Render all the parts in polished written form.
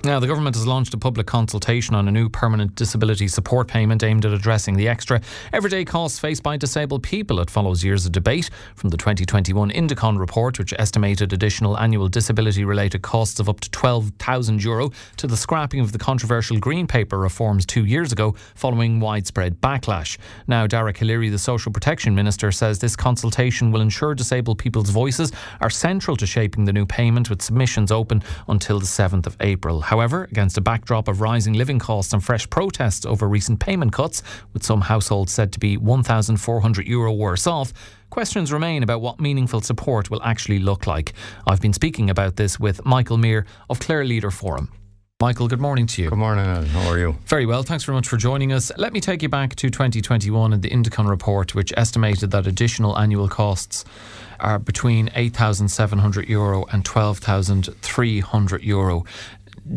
Now, the government has launched a public consultation on a new permanent disability support payment aimed at addressing the extra everyday costs faced by disabled people. It follows years of debate from the 2021 Indecon report, which estimated additional annual disability-related costs of up to €12,000, to the scrapping of the controversial Green Paper reforms 2 years ago following widespread backlash. Now, Dara Calleary, the Social Protection Minister, says this consultation will ensure disabled people's voices are central to shaping the new payment, with submissions open until the 7th of April. However, against a backdrop of rising living costs and fresh protests over recent payment cuts, with some households said to be €1,400 worse off, questions remain about what meaningful support will actually look like. I've been speaking about this with Michael Meere of Clare Leader Forum. Michael, good morning to you. Good morning, Alan. How are you? Very well, thanks very much for joining us. Let me take you back to 2021 and the Indecon report, which estimated that additional annual costs are between €8,700 and €12,300.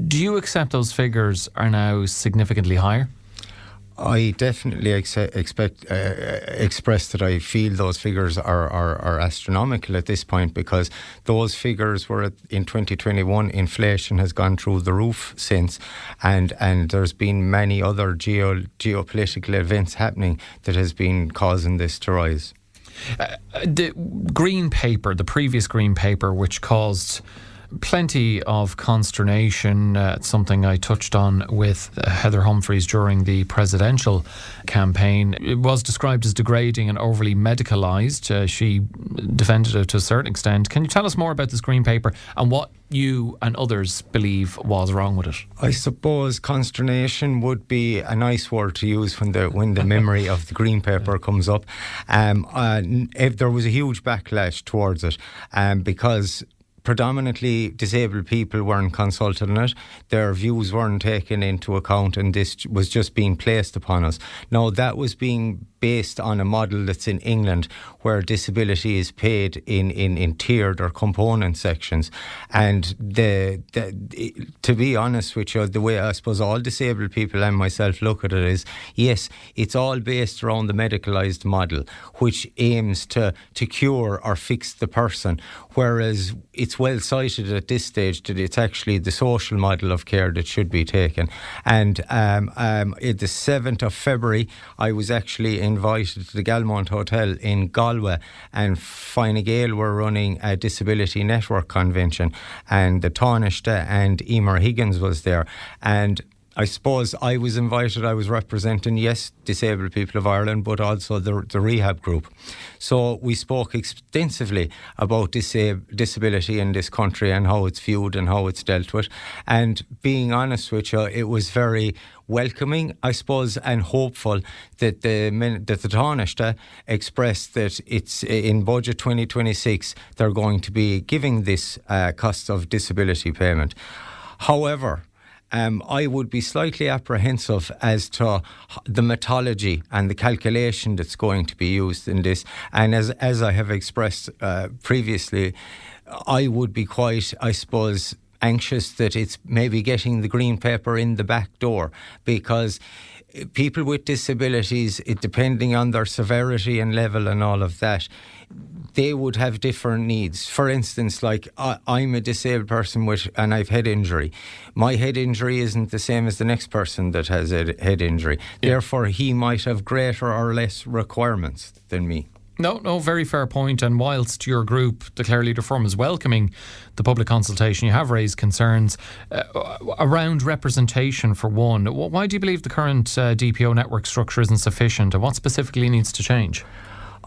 Do you accept those figures are now significantly higher? I definitely express that I feel those figures are astronomical at this point, because those figures were in 2021. Inflation has gone through the roof since, and there's been many other geopolitical events happening that has been causing this to rise. The Green Paper, the previous Green Paper, which caused plenty of consternation, something I touched on with Heather Humphreys during the presidential campaign. It was described as degrading and overly medicalised. She defended it to a certain extent. Can you tell us more about this Green Paper and what you and others believe was wrong with it? I suppose consternation would be a nice word to use when the memory of the Green Paper comes up. If there was a huge backlash towards it, because predominantly disabled people weren't consulted on it, their views weren't taken into account, and this was just being placed upon us. Now, that was being based on a model that's in England, where disability is paid in tiered or component sections. And to be honest with you, the way I suppose all disabled people and myself look at it is, yes, it's all based around the medicalised model, which aims to cure or fix the person, whereas it's well cited at this stage that it's actually the social model of care that should be taken. And the 7th of February, I was actually invited to the Galmont Hotel in Galway, and Fine Gael were running a disability network convention, and the Taoiseach and Emer Higgins was there. And I suppose I was invited. I was representing, yes, Disabled People of Ireland, but also the rehab group. So we spoke extensively about disability in this country and how it's viewed and how it's dealt with. And being honest with you, it was very welcoming, I suppose, and hopeful that the Taoiseach expressed that it's in Budget 2026 they're going to be giving this cost of disability payment. However, I would be slightly apprehensive as to the methodology and the calculation that's going to be used in this. And as I have expressed previously, I would be quite, I suppose, anxious that it's maybe getting the Green Paper in the back door, because people with disabilities, depending on their severity and level and all of that, they would have different needs. For instance, like I'm a disabled person and I've head injury. My head injury isn't the same as the next person that has a head injury. Yeah. Therefore, he might have greater or less requirements than me. No, very fair point. And whilst your group, the Clare Leader Forum, is welcoming the public consultation, you have raised concerns around representation, for one. Why do you believe the current DPO network structure isn't sufficient, and what specifically needs to change?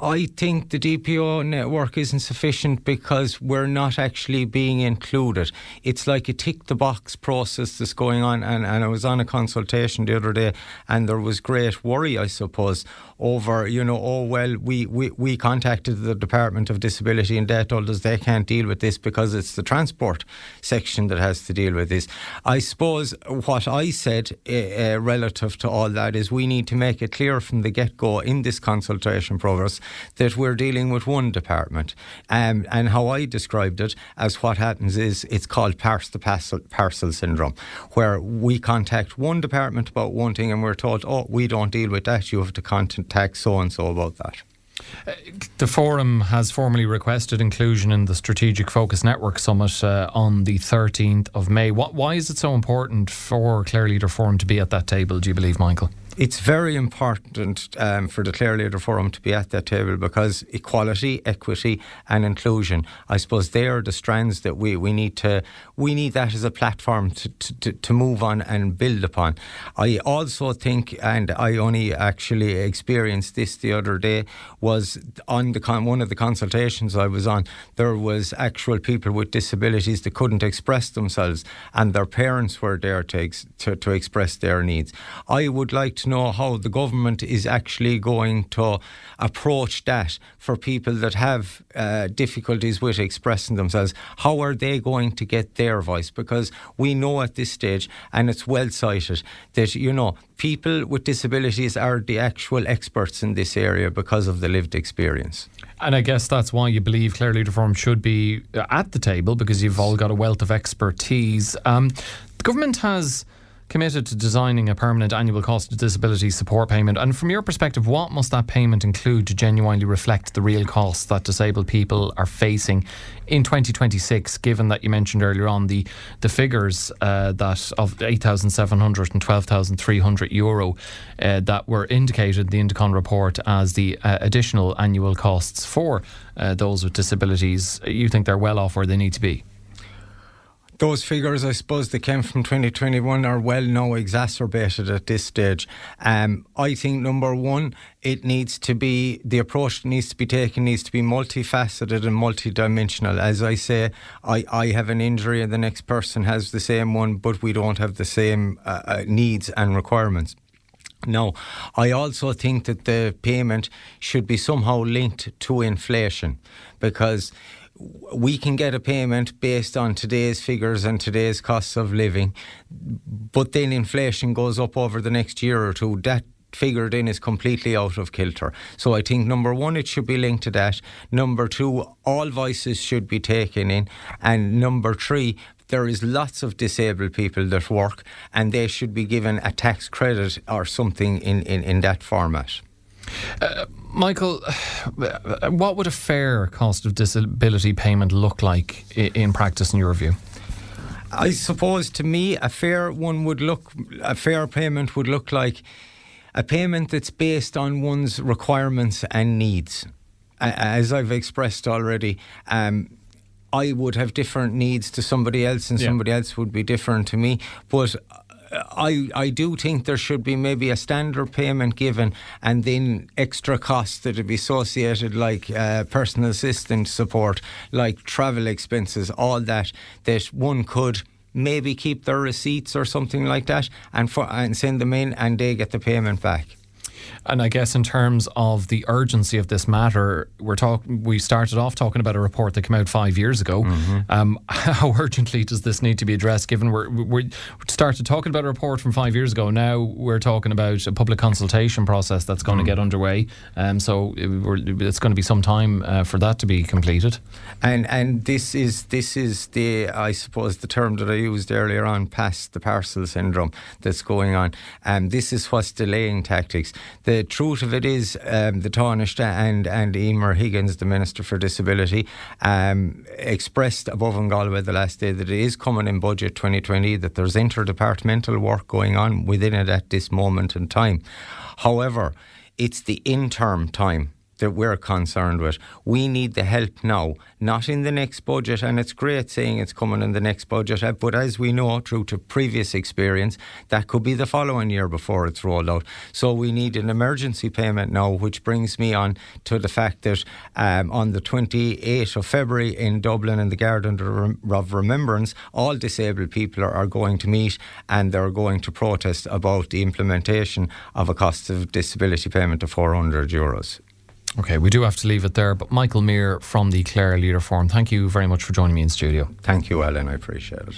I think the DPO network isn't sufficient because we're not actually being included. It's like a tick-the-box process that's going on, and I was on a consultation the other day, and there was great worry, I suppose, over, we contacted the Department of Disability, and they told us they can't deal with this because it's the transport section that has to deal with this. I suppose what I said relative to all that is we need to make it clear from the get-go in this consultation process that we're dealing with one department. And how I described it as what happens is it's called parcel syndrome, where we contact one department about one thing and we're told, we don't deal with that, you have to contact so-and-so about that. The forum has formally requested inclusion in the Strategic Focus Network Summit on the 13th of May. Why is it so important for Clare Leader Forum to be at that table, do you believe, Michael? It's very important for the Clare Leader Forum to be at that table because equality, equity and inclusion, I suppose they are the strands that we need that as a platform to move on and build upon. I also think, and I only actually experienced this the other day, was on one of the consultations I was on, there was actual people with disabilities that couldn't express themselves and their parents were there to express their needs. I would like to know how the government is actually going to approach that for people that have difficulties with expressing themselves. How are they going to get their voice? Because we know at this stage, and it's well cited, that people with disabilities are the actual experts in this area because of the lived experience. And I guess that's why you believe Clare Leader Forum should be at the table, because you've all got a wealth of expertise. The government has committed to designing a permanent annual cost of disability support payment. And from your perspective, what must that payment include to genuinely reflect the real costs that disabled people are facing in 2026, given that you mentioned earlier on the figures that of 8,700 and 12,300 euro that were indicated in the Indecon report as the additional annual costs for those with disabilities? You think they're well off where they need to be? Those figures, I suppose, that came from 2021 are well now exacerbated at this stage. I think, number one, the approach that needs to be taken needs to be multifaceted and multidimensional. As I say, I have an injury and the next person has the same one, but we don't have the same needs and requirements. Now, I also think that the payment should be somehow linked to inflation, because we can get a payment based on today's figures and today's costs of living, but then inflation goes up over the next year or two. That figure then is completely out of kilter. So I think, number one, it should be linked to that. Number two, all voices should be taken in. And number three, there is lots of disabled people that work and they should be given a tax credit or something in that format. Michael, what would a fair cost of disability payment look like in practice, in your view? I suppose, to me, a fair payment would look like a payment that's based on one's requirements and needs. As I've expressed already, I would have different needs to somebody else, and somebody else would be different to me. But I do think there should be maybe a standard payment given and then extra costs that would be associated, like personal assistant support, like travel expenses, all that one could maybe keep their receipts or something like that and send them in and they get the payment back. And I guess in terms of the urgency of this matter, we started off talking about a report that came out 5 years ago. Mm-hmm. How urgently does this need to be addressed, given we started talking about a report from 5 years ago? Now we're talking about a public consultation process that's going to get underway. So it's going to be some time for that to be completed. And this is the, I suppose, the term that I used earlier on, pass the parcel syndrome that's going on. This is what's delaying tactics. The truth of it is, the Taoiseach and Emer Higgins, the Minister for Disability, expressed above in Galway the last day that it is coming in Budget 2020, that there's interdepartmental work going on within it at this moment in time. However, it's the interim time that we're concerned with. We need the help now, not in the next budget, and it's great saying it's coming in the next budget, but as we know through to previous experience, that could be the following year before it's rolled out. So we need an emergency payment now, which brings me on to the fact that on the 28th of February in Dublin, in the Garden of Remembrance, all disabled people are going to meet and they're going to protest about the implementation of a cost of disability payment of €400. OK, we do have to leave it there. But Michael Meere from the Clare Leader Forum, thank you very much for joining me in studio. Thank you, Ellen. I appreciate it.